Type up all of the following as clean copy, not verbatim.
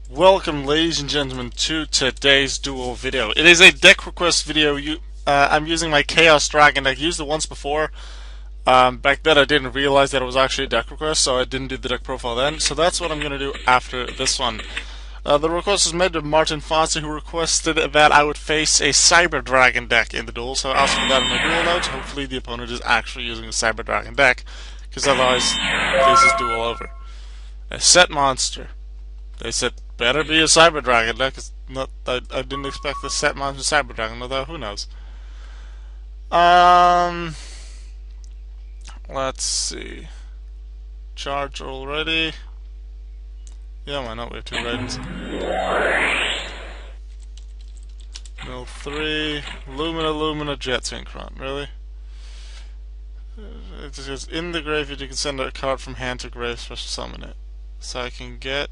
Welcome, ladies and gentlemen, to today's Duel video. It is a deck request video. I'm using my Chaos Dragon deck. I used it once before. Back then I didn't realize that it was actually a deck request, so I didn't do the deck profile then. So that's what I'm going to do after this one. The request was made to Martin Fonsi, who requested that I would face a Cyber Dragon deck in the duel. So I asked for that in my duel notes. Hopefully the opponent is actually using a Cyber Dragon deck, because otherwise this is duel over. A set monster. They said, better be a Cyber Dragon deck. It's not, I didn't expect the set monster Cyber Dragon, although who knows. Let's see. Charge already. Yeah, why not? We have 2 ratings. Mill 3. Lumina, Jet Synchron. Really? It just goes in the graveyard. You can send a card from hand to grave, special summon it. So I can get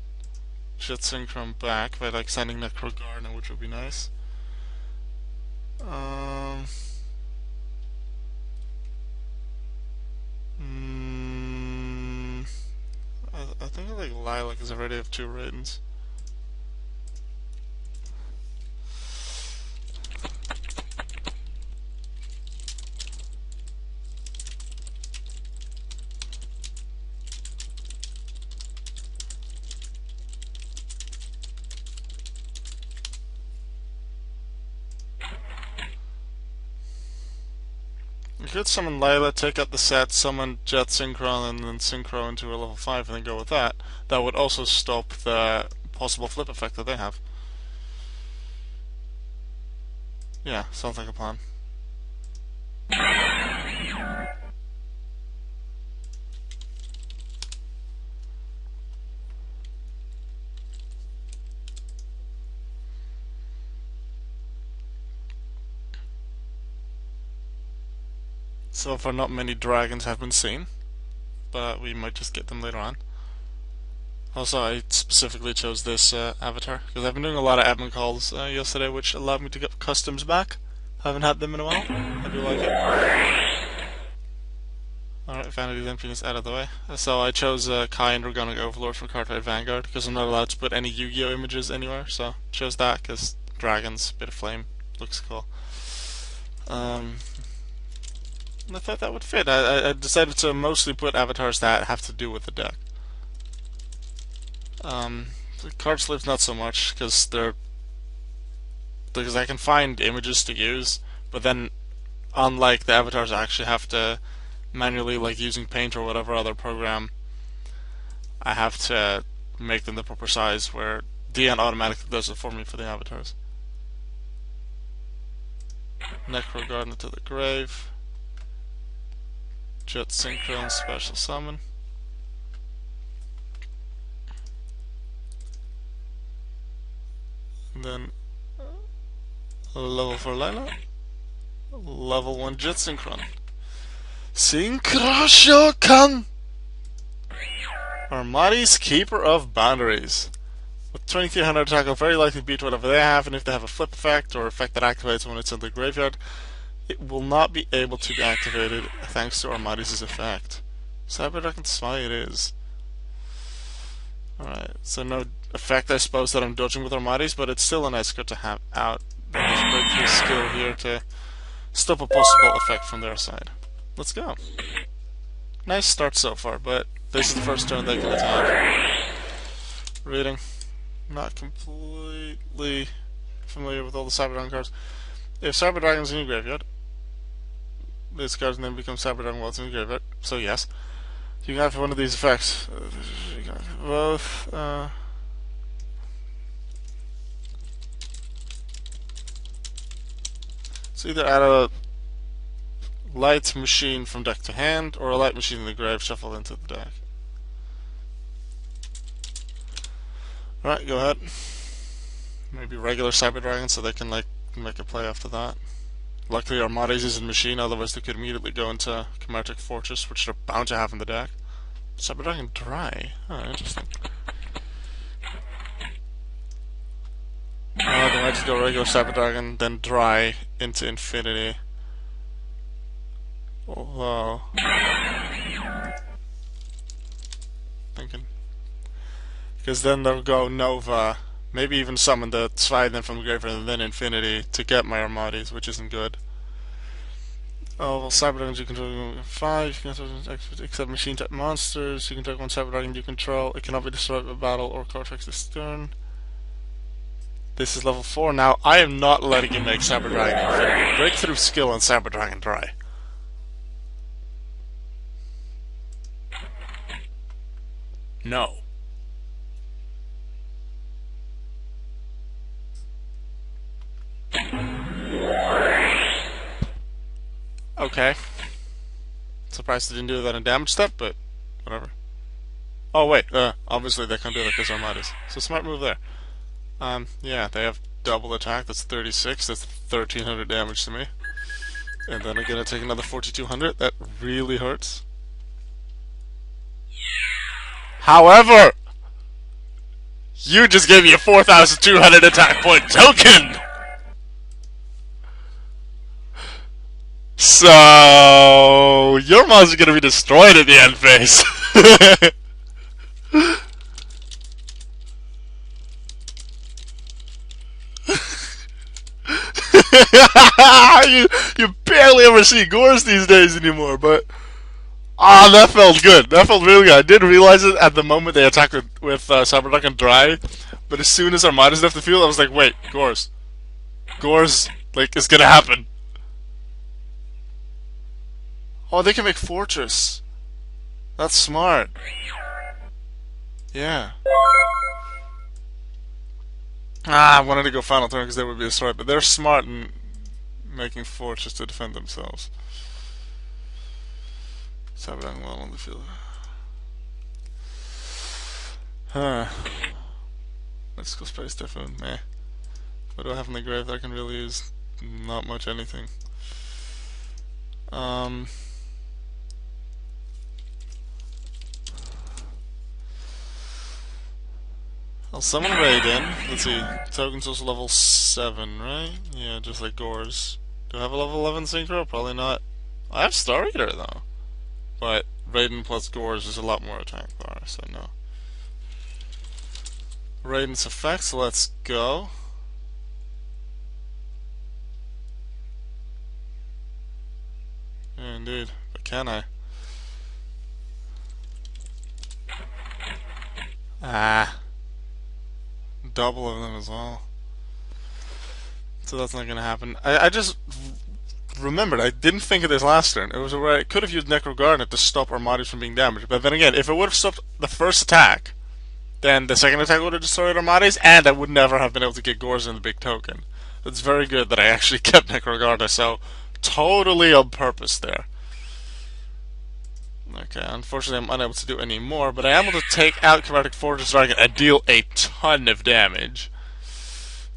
Jet Synchron back by like sending Necro Gardener, which would be nice. I think I like Lilac because I already have 2 ratings. You could summon Layla, take out the set, summon Jet Synchron, and then Synchro into a level 5 and then go with that. That would also stop the possible flip effect that they have. Yeah, sounds like a plan. So far not many dragons have been seen, but we might just get them later on. Also, I specifically chose this avatar because I've been doing a lot of admin calls yesterday, which allowed me to get customs back. Haven't had them in a while. I do like it. Alright, Vanity Limping is out of the way. So I chose Kai and Organic Overlord from Cardfight Vanguard because I'm not allowed to put any Yu-Gi-Oh images anywhere, so chose that because dragons, bit of flame, looks cool. I thought that would fit. I decided to mostly put avatars that have to do with the deck. The card sleeves not so much because I can find images to use, but then unlike the avatars, I actually have to manually, like using Paint or whatever other program, I have to make them the proper size where DN automatically does it for me for the avatars. Necro Gardener to the grave. Jet Synchron special summon. And then level 4 Lila. Level 1 Jet Synchron. Synchro Armadi's Keeper of Boundaries. With 2300 attack, will very likely beat whatever they have, and if they have a flip effect or effect that activates when it's in the graveyard, it will not be able to be activated thanks to Armadi's effect. Cyber Dragon Spy it is. Alright, so no effect I suppose that I'm dodging with Armadi's, but it's still a nice card to have out. There's breakthrough skill here to stop a possible effect from their side. Let's go. Nice start so far, but this is the first turn they can attack. Reading. Not completely familiar with all the Cyber Dragon cards. If Cyber Dragon's in your graveyard, this card's name becomes Cyber Dragon while it's in your graveyard, so yes. You can have one of these effects. Both, so either add a light machine from deck to hand, or a light machine in the grave shuffled into the deck. Alright, go ahead. Maybe regular Cyber Dragon so they can like make a play after that. Luckily Armades is in machine, otherwise they could immediately go into Chimeric Fortress, which they're bound to have in the deck. Cyber Dragon dry. Oh, interesting. They might just go regular Cyber Dragon, then dry into infinity. Although thinking because then they'll go Nova Maybe even summon the Zwei then from the graveyard and then Infinity to get my Armatis, which isn't good. Oh, well, Cyber Dragons you control 5, you can except machine type monsters, you can take one Cyber Dragon you control, it cannot be destroyed by battle or card effects this turn. This is level 4 now. I am not letting you make Cyber Dragon Infinity. Breakthrough skill on Cyber Dragon Dry. No. Okay. Surprised they didn't do that in damage step, but whatever. Oh wait, obviously they can't do that because Armadas. So smart move there. Yeah, they have double attack, that's 36, that's 1300 damage to me. And then I'm gonna take another 4200, that really hurts. However, you just gave me a 4200 attack point token! So your monster's gonna be destroyed at the end phase. you barely ever see Gores these days anymore, but that felt good. That felt really good. I didn't realize it at the moment they attacked with Cyberduck and Dry, but as soon as Armadas left the field, I was like, wait, Gores, like, it's gonna happen. Oh, they can make Fortress. That's smart. Yeah. I wanted to go final turn because they would be destroyed, but they're smart in making Fortress to defend themselves. Sabadang well on the field. Huh. Let's go Space Typhoon. Meh. What do I have in the grave that I can really use? Not much anything. I'll summon Raiden. Let's see. Token's also level 7, right? Yeah, just like Gores. Do I have a level 11 Synchro? Probably not. I have Star Eater, though. But Raiden plus Gores is a lot more attack power, so no. Raiden's effects, let's go. Yeah, indeed. But can I? Double of them as well. So that's not going to happen. I just remembered, I didn't think of this last turn. It was where I could have used Necro Garnet to stop Armadas from being damaged. But then again, if it would have stopped the first attack, then the second attack would have destroyed Armadas, and I would never have been able to get Gores in the big token. It's very good that I actually kept Necro Garnet, so totally on purpose there. Okay, unfortunately I'm unable to do any more, but I am able to take out Chromatic Fortress Dragon and deal a ton of damage.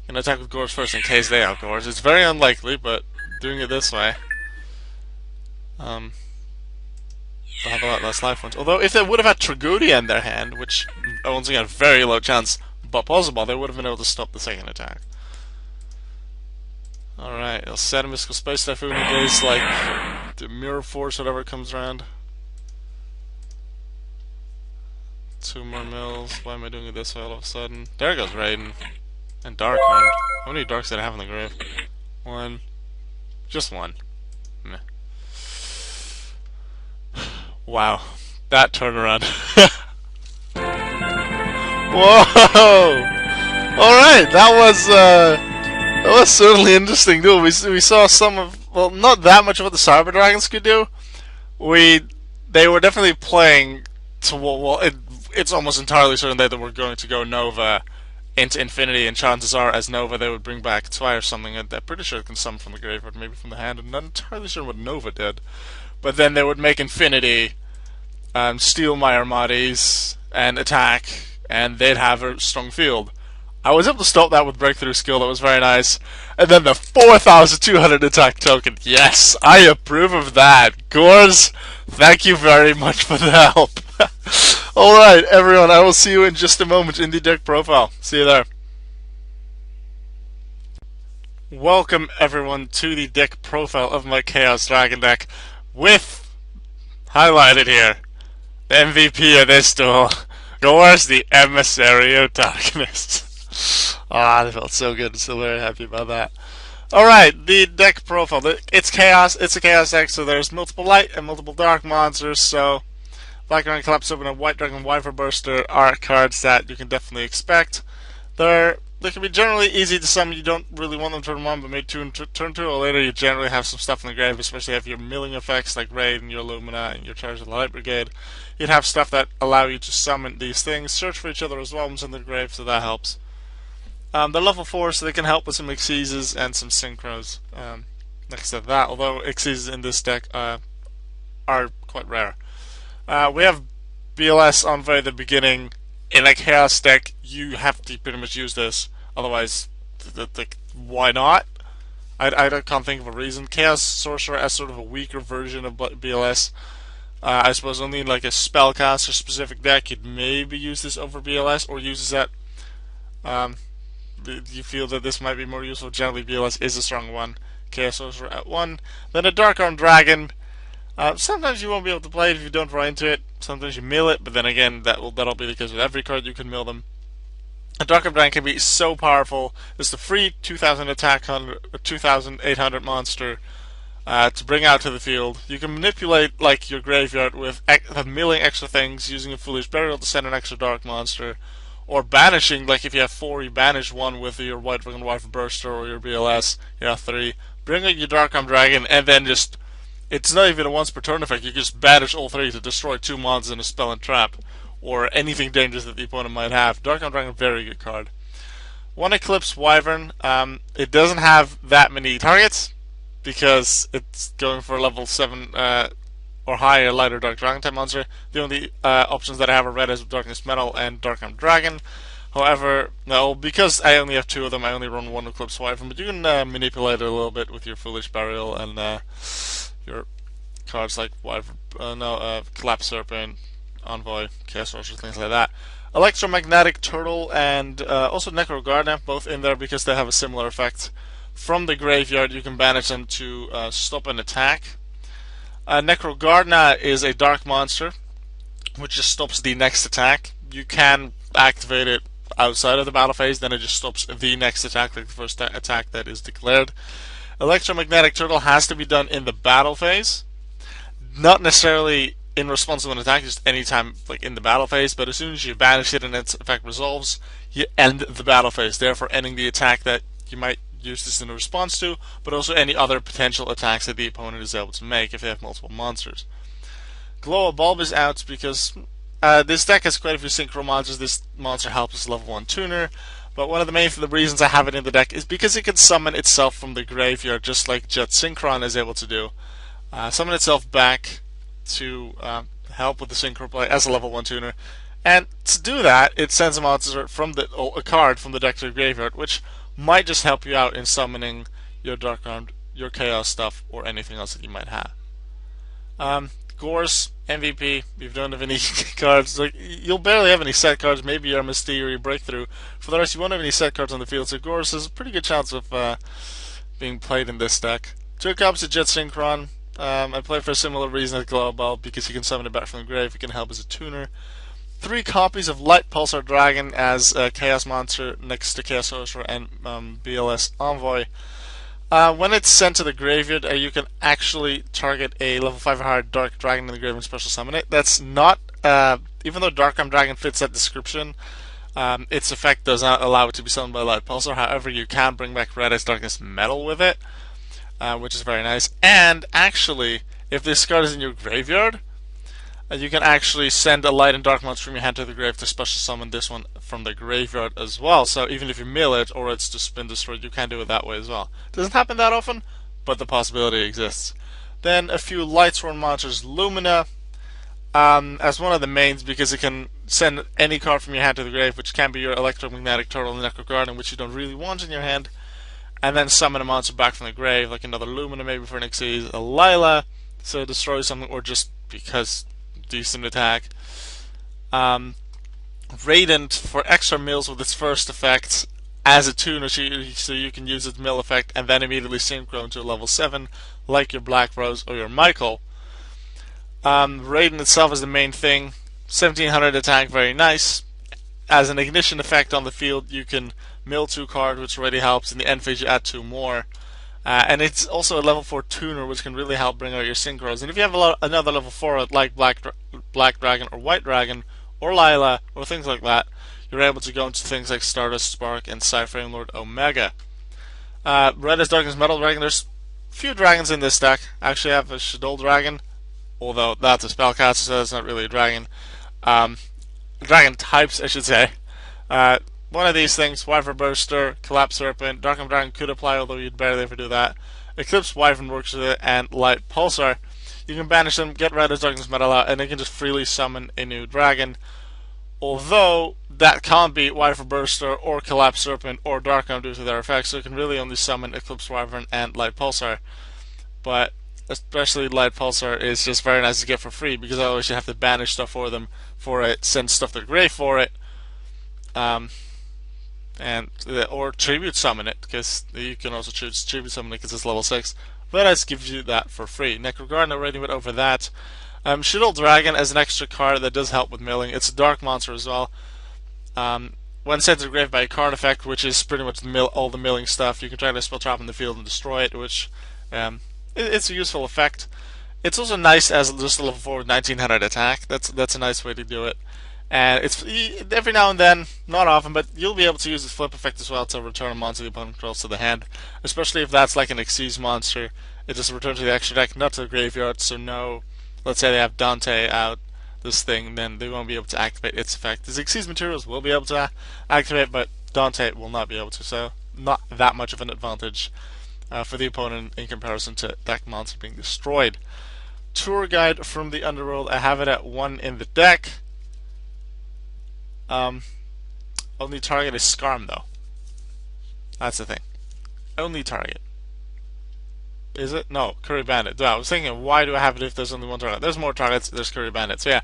I'm gonna attack with Gores first in case they outgores. It's very unlikely, but doing it this way, they'll have a lot less life points. Although if they would have had Tragudia in their hand, which once again very low chance, but possible, they would have been able to stop the second attack. Alright, I'll set a Mystical Space Typhoon in case, like, the Mirror Force, whatever comes around. 2 more mills. Why am I doing it this way all of a sudden? There goes Raiden. And Darkhorn. How many Darks did I have in the grave? 1. Just 1. Meh. Wow. That turnaround. Whoa! Alright, that was certainly interesting too. We saw some of, well, not that much of what the Cyber Dragons could do. They were definitely playing to, well, it's almost entirely certain that they were going to go Nova into Infinity, and chances are, as Nova, they would bring back Zwei or something. I'm pretty sure it can summon from the graveyard, maybe from the hand. I'm not entirely sure what Nova did. But then they would make Infinity, steal my Armadas, and attack, and they'd have a strong field. I was able to stop that with Breakthrough Skill, that was very nice. And then the 4,200 attack token. Yes, I approve of that. Gores, thank you very much for the help. Alright, everyone, I will see you in just a moment in the deck profile. See you there. Welcome, everyone, to the deck profile of my Chaos Dragon deck with, highlighted here, the MVP of this duel, Gores the Emissary of Darkness. Ah, that felt so good. So very happy about that. Alright, the deck profile. It's chaos. It's a chaos deck, so there's multiple light and multiple dark monsters. So Black Dragon Collapse Open and White Dragon Wyvern Burster are cards that you can definitely expect. They can be generally easy to summon. You don't really want them turn 1, but maybe turn 2 or later you generally have some stuff in the grave, especially if you have milling effects like Raid and your Lumina and your Charge of the Light Brigade. You'd have stuff that allow you to summon these things, search for each other as well once in the grave, so that helps. They're level 4, so they can help with some Xyzes and some Synchros. Next to that, although Xyzes in this deck are quite rare. We have BLS on very the beginning. In a Chaos deck, you have to pretty much use this. Otherwise, why not? I can't think of a reason. Chaos Sorcerer as sort of a weaker version of BLS. I suppose only in like a spellcaster specific deck you'd maybe use this over BLS, or uses that. You feel that this might be more useful. Generally, BLS is a strong one. Chaos Sorcerer at 1. Then a Dark Arm Dragon. Sometimes you won't be able to play it if you don't run into it. Sometimes you mill it, but then again, that'll be the case with every card. You can mill them. A Dark Arm Dragon can be so powerful. It's the free 2,000 attack, 2,800 monster to bring out to the field. You can manipulate like your graveyard with milling extra things, using a Foolish Burial to send an extra dark monster, or banishing. Like if you have 4, you banish 1 with your White Dragon Wyvern Burster or your BLS. You have 3. Bring out your Dark Arm Dragon, and then just. It's not even a once per turn effect. You just banish all 3 to destroy 2 monsters in a spell and trap, or anything dangerous that the opponent might have. Dark Arm Dragon, very good card. One Eclipse Wyvern. It doesn't have that many targets because it's going for level 7 or higher lighter Dark Dragon type monster. The only options that I have are Red as Darkness Metal and Dark Arm Dragon. However, no, because I only have 2 of them, I only run 1 Eclipse Wyvern, but you can manipulate it a little bit with your Foolish Burial and your cards like Collapse Serpent, Envoy, Chaos Sorcerer, things like that. Electromagnetic Turtle and also Necro Gardener, both in there because they have a similar effect. From the graveyard, you can banish them to stop an attack. Necro Gardener is a dark monster, which just stops the next attack. You can activate it outside of the battle phase, then it just stops the next attack, like the first attack that is declared. Electromagnetic Turtle has to be done in the battle phase, not necessarily in response to an attack, just anytime like in the battle phase, but as soon as you banish it and its effect resolves, you end the battle phase, therefore ending the attack that you might use this in a response to, but also any other potential attacks that the opponent is able to make if they have multiple monsters. Glow a Bulb is out because this deck has quite a few synchro monsters. This monster helps as level 1 tuner. But one of the main reasons I have it in the deck is because it can summon itself from the graveyard, just like Jet Synchron is able to do. Summon itself back to help with the synchro play as a level 1 tuner. And to do that, it sends a monster from a card from the deck to the graveyard, which might just help you out in summoning your Dark Armed, your Chaos stuff, or anything else that you might have. Gorse, MVP, if you don't have any cards, like you'll barely have any set cards, maybe your Mystique or your Breakthrough. For the rest, you won't have any set cards on the field, so Gorse has a pretty good chance of being played in this deck. 2 copies of Jet Synchron. I play for a similar reason as Glow Bulb, because you can summon it back from the grave, it can help as a tuner. 3 copies of Light Pulsar Dragon as a Chaos Monster next to Chaos Sorcerer and BLS Envoy. When it's sent to the graveyard, you can actually target a level 5 or higher Dark Dragon in the grave and special summon it. That's not, even though Dark Arm Dragon fits that description, its effect does not allow it to be summoned by Light Pulsar. However, you can bring back Red Ice Darkness Metal with it, which is very nice. And actually, if this card is in your graveyard, you can actually send a light and dark monster from your hand to the grave to special summon this one from the graveyard as well. So even if you mill it or it's just been destroyed, you can do it that way as well. Doesn't happen that often, but the possibility exists. Then a few Lightsworn monsters. Lumina as one of the mains because it can send any card from your hand to the grave, which can be your Electromagnetic Turtle and Necro Garden, which you don't really want in your hand, and then summon a monster back from the grave, like another Lumina maybe for an Xyz, a Lila, so destroy something, or just because decent attack. Radiant for extra mills with its first effect as a tuner, so you can use its mill effect and then immediately synchro to level 7, like your Black Rose or your Michael. Radiant itself is the main thing. 1700 attack, very nice. as an ignition effect on the field, you can mill 2 cards, which already helps. In the end phase, you add 2 more. And it's also a level 4 tuner, which can really help bring out your synchros. And if you have another level 4 like Black Dragon or White Dragon or Lila or things like that, you're able to go into things like Stardust Spark and Cyframe Lord Omega. Red is Darkness Metal Dragon. There's a few dragons in this deck. Actually, I have a Shadow Dragon, although that's a spellcaster, so that's not really a dragon. Dragon types, I should say. One of these things, Wyvern Burster, Collapse Serpent, Dark Dragon could apply, although you'd barely ever do that. Eclipse Wyvern works with it, and Light Pulsar. You can banish them, get rid of Darkness Metal out, and they can just freely summon a new dragon. Although, that can't be Wyvern Burster, or Collapse Serpent, or Dark due to their effects, so it can really only summon Eclipse Wyvern and Light Pulsar. But, especially Light Pulsar is just very nice to get for free, because otherwise you have to banish stuff for it, send stuff to the grave for it. Or tribute summon it, because you can also choose tribute summon it because it's level 6. Red Eyes gives you that for free. Necrogarden already went over that. Shadow Dragon as an extra card that does help with milling. It's a dark monster as well. When sent to the grave by a card effect, which is pretty much all the milling stuff, you can try to spell trap in the field and destroy it, which it's a useful effect. It's also nice as just a level 4 with 1900 attack. That's a nice way to do it. And it's every now and then, not often, but you'll be able to use the flip effect as well to return a monster the opponent controls to the hand. Especially if that's like an Xyz monster. It just returns to the extra deck, not to the graveyard, so no, let's say they have Dante out this thing, then they won't be able to activate its effect. The Xyz materials will be able to activate, but Dante will not be able to, so not that much of an advantage for the opponent in comparison to that monster being destroyed. Tour Guide from the Underworld, I have it at 1 in the deck. Only target is Skarm, though. That's the thing. Only target. Is it? No, Curry Bandit. I was thinking, why do I have it if there's only 1 target? There's more targets, there's Curry Bandit. So yeah.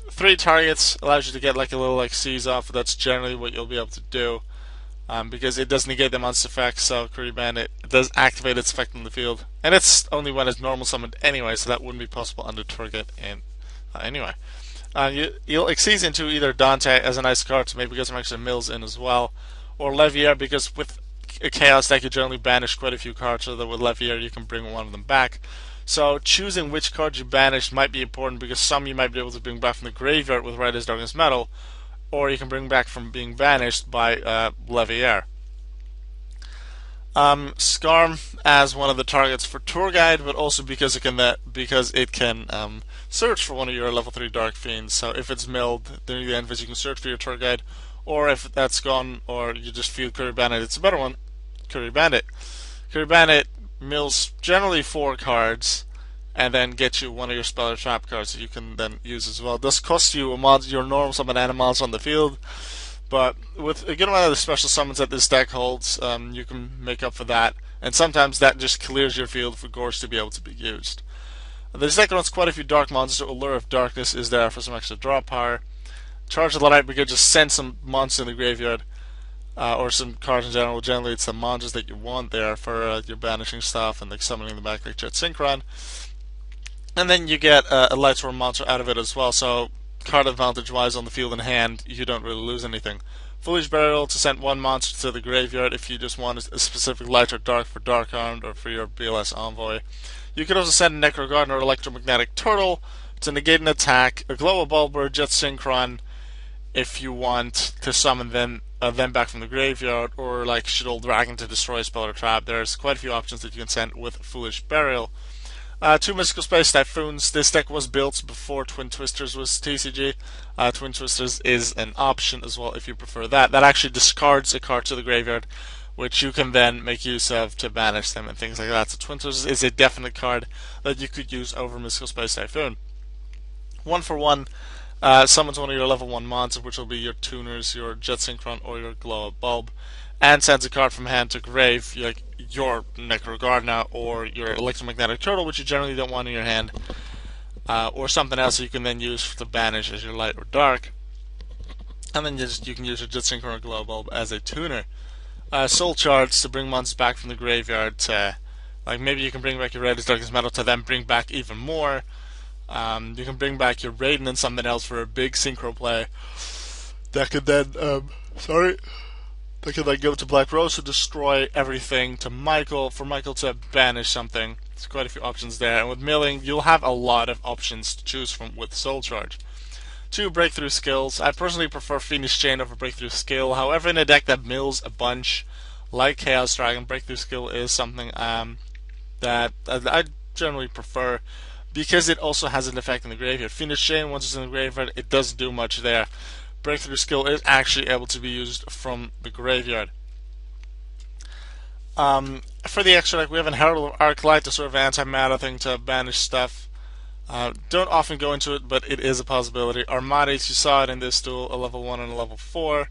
3 targets allows you to get like a little like seize off. That's generally what you'll be able to do. Because it does negate the monster effect, so Curry Bandit does activate its effect in the field. And it's only when it's normal summoned anyway, so that wouldn't be possible under target and anyway. You'll Xyz into either Dante as a nice card to maybe get some extra mills in as well, or Levier, because with a Chaos deck you generally banish quite a few cards, so that with Levier you can bring one of them back. So choosing which card you banish might be important, because some you might be able to bring back from the graveyard with Red as Darkness Metal, or you can bring back from being banished by Levier. Skarm as one of the targets for Tour Guide, but also because it can search for one of your level 3 Dark Fiends. So if it's milled, then the end phase you can search for your Tour Guide, or if that's gone, or you just feel Curry Bandit, it's a better one. Curry Bandit. Curry Bandit mills generally 4 cards, and then gets you one of your spell or trap cards that you can then use as well. It does cost you your normal summon animals on the field. But with a good amount of the special summons that this deck holds, you can make up for that. And sometimes that just clears your field for Gorge to be able to be used. This deck runs quite a few dark monsters, so Allure of Darkness is there for some extra draw power. Charge of the Light Brigade, just send some monsters in the graveyard, or some cards in general. Generally it's the monsters that you want there for your banishing stuff and like summoning them back like Jet Synchron. And then you get a Lightsworn monster out of it as well, so card advantage wise on the field in hand, you don't really lose anything. Foolish Burial to send 1 monster to the graveyard if you just want a specific light or dark for Dark Armed or for your BLS Envoy. You could also send a Necrogarden or Electromagnetic Turtle to negate an attack, a Glow Bulb or a Jet Synchron if you want to summon them back from the graveyard, or like Shadow Dragon to destroy a spell or trap. There's quite a few options that you can send with Foolish Burial. 2 Mystical Space Typhoons. This deck was built before Twin Twisters was TCG. Twin Twisters is an option as well if you prefer that. That actually discards a card to the graveyard, which you can then make use of to banish them and things like that. So Twin Twisters is a definite card that you could use over Mystical Space Typhoon. 1 for 1 summons one of your level 1 monsters, which will be your Tuners, your Jet Synchron, or your Glow Bulb, and sends a card from hand to grave, like your Necrogarden or your Electromagnetic Turtle, which you generally don't want in your hand, or something else you can then use to banish as your light or dark. And then you can use your Jet Synchron or Glow Bulb as a tuner. Soul Charge to bring monsters back from the graveyard to, like maybe you can bring back your Red as Darkness Metal to then bring back even more. You can bring back your Raiden and something else for a big synchro play. that could then, that could then go to Black Rose to destroy everything, to Michael, for Michael to banish something. There's quite a few options there, and with milling, you'll have a lot of options to choose from with Soul Charge. 2 breakthrough skills. I personally prefer Phoenix Chain over breakthrough skill. However, in a deck that mills a bunch, like Chaos Dragon, breakthrough skill is something that I generally prefer because it also has an effect in the graveyard. Phoenix Chain, once it's in the graveyard, it doesn't do much there. Breakthrough skill is actually able to be used from the graveyard. For the extra deck, we have an Herald of Arclight, the sort of anti-mana thing to banish stuff. Don't often go into it, but it is a possibility. Armades, you saw it in this duel, a level 1 and a level 4.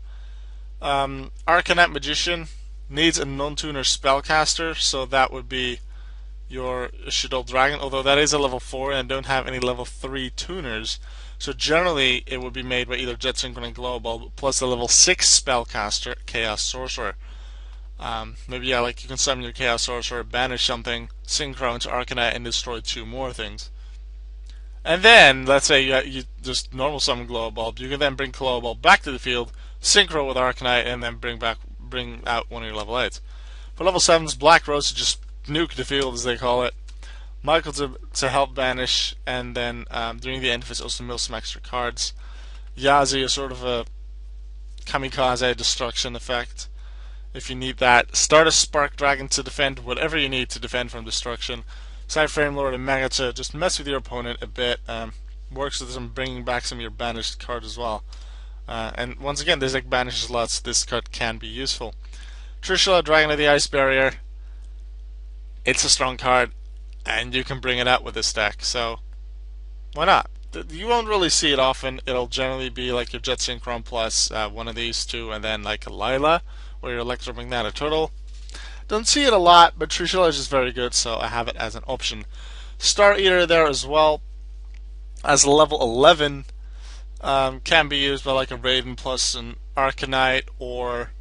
Arcanite Magician needs a non-tuner spellcaster, so that would be your Shadow Dragon, although that is a level 4 and don't have any level 3 tuners. So generally, it would be made by either Jet Synchron and Global, plus the level 6 spellcaster, Chaos Sorcerer. Maybe, yeah, like you can summon your Chaos Sorcerer, banish something, Synchro into Arcanite, and destroy 2 more things. And then, let's say you just normal summon Global, you can then bring Global back to the field, Synchro with Arcanite, and then bring out one of your level 8s. For level 7s, Black Rose to just nuke the field, as they call it. Michael to help banish, and then during the end phase also mill some extra cards. Yazi is sort of a kamikaze destruction effect. If you need that, start a Spark Dragon to defend whatever you need to defend from destruction. Side Frame Lord and Mega to just mess with your opponent a bit. Works with some bringing back some of your banished cards as well. And once again, this deck banishes lots. This card can be useful. Trishula, Dragon of the Ice Barrier. It's a strong card, and you can bring it out with this deck. So why not? You won't really see it often. It'll generally be like your Jet Synchron plus one of these two, and then like a Lila, or your Electromagnetic Turtle. Don't see it a lot, but Trishula is just very good, so I have it as an option. Star Eater there as well, as a level 11, can be used by like a Raven plus an Arcanite, or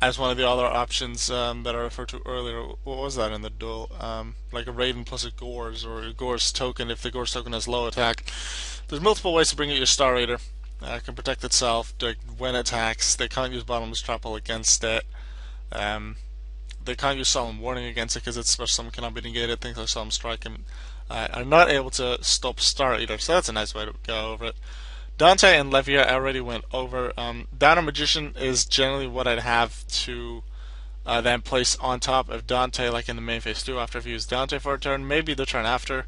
as one of the other options that I referred to earlier. What was that in the duel? Like a Raven plus a Gorz, or a Gorz token if the Gorz token has low attack. There's multiple ways to bring out your Star Eater. It can protect itself when it attacks. They can't use Bottomless Trample against it. They can't use Solemn Warning against it because its special summon cannot be negated. Things like Solemn Strike are not able to stop Star Eater, so that's a nice way to go over it. Dante and Levia I already went over. Downer Magician is generally what I'd have to then place on top of Dante, like in the main phase 2 after I've used Dante for a turn, maybe the turn after.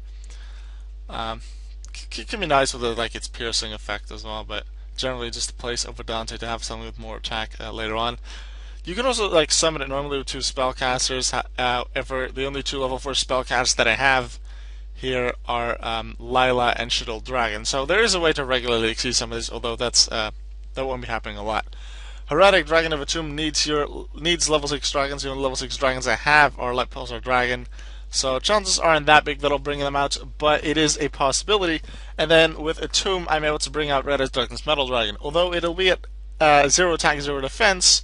Can be nice with like its piercing effect as well, but generally just a place over Dante to have something with more attack later on. You can also like summon it normally with 2 spellcasters. However, the only 2 level 4 spellcasters that I have here are Lila and Shadow Dragon. So there is a way to regularly exceed some of these, although that won't be happening a lot. Heretic Dragon of a Tomb needs level 6 dragons. The only level 6 dragons I have are Light Pulsar Dragon. So chances aren't that big that I'll bring them out, but it is a possibility. And then with a Tomb, I'm able to bring out Red as Darkness Metal Dragon. Although it'll be at 0 attack, 0 defense,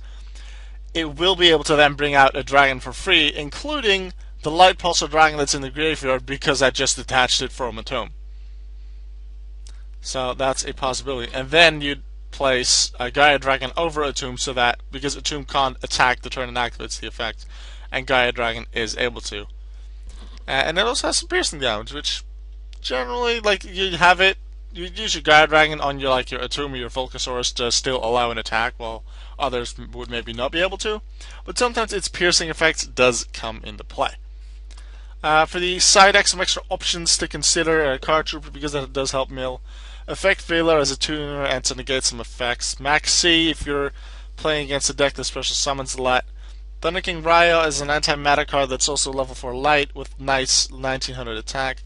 it will be able to then bring out a dragon for free, including the Light Pulsar Dragon that's in the graveyard, because I just attached it from a Tomb. So that's a possibility. And then you'd place a Gaia Dragon over a Tomb, so that, because a Tomb can't attack the turn and activates the effect, and Gaia Dragon is able to. And it also has some piercing damage, which generally, like, you have it, you use your Gaia Dragon on your like your Atum or your Volcasaurus to still allow an attack, while others would maybe not be able to. But sometimes its piercing effect does come into play. For the side deck, some extra options to consider. Card Trooper, because that does help mill. Effect Veiler as a tuner and to negate some effects. Max C if you're playing against a deck that special summons a lot. Thunder King Ryo is an anti-matter card that's also level 4 light with nice 1900 attack.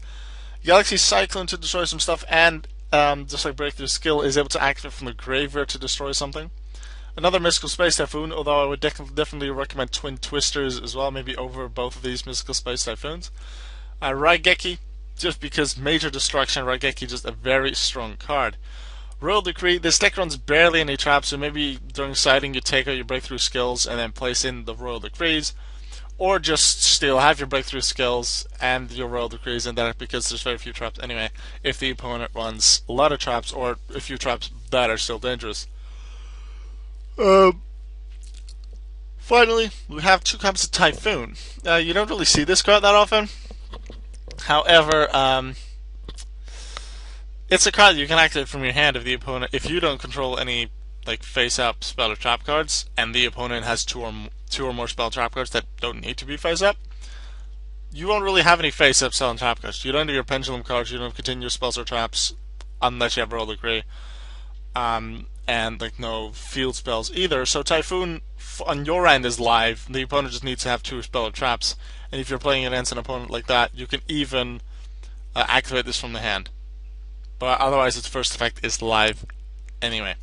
Galaxy Cyclone to destroy some stuff, and just like Breakthrough Skill, is able to activate from the graveyard to destroy something. Another Mystical Space Typhoon, although I would definitely recommend Twin Twisters as well, maybe over both of these Mystical Space Typhoons. Raigeki, just because Major Destruction, Raigeki just a very strong card. Royal Decree, this deck runs barely any traps, so maybe during siding you take out your Breakthrough Skills and then place in the Royal Decrees, or just still have your Breakthrough Skills and your Royal Decrees in that, because there's very few traps anyway, if the opponent runs a lot of traps or a few traps that are still dangerous. Um, Finally, we have 2 copies of Typhoon. You don't really see this card that often. However, it's a card you can activate from your hand if if you don't control any like face-up spell or trap cards, and the opponent has two or more spell trap cards that don't need to be face-up. You won't really have any face-up spell and trap cards. You don't have your pendulum cards. You don't have continuous spells or traps, unless you have Roll Decree. And like no field spells either. So Typhoon on your end is live. The opponent just needs to have 2 spell or traps. And if you're playing against an opponent like that, you can even activate this from the hand. But otherwise, its first effect is live anyway.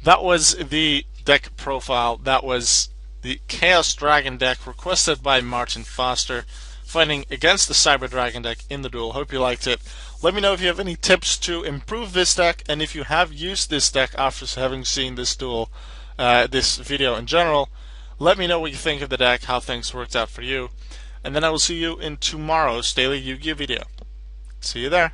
That was the deck profile. That was the Chaos Dragon deck requested by Martin Foster, fighting against the Cyber Dragon deck in the duel. Hope you liked it. Let me know if you have any tips to improve this deck, and if you have used this deck after having seen this duel, this video in general. Let me know what you think of the deck, how things worked out for you, and then I will see you in tomorrow's daily Yu-Gi-Oh video. See you there.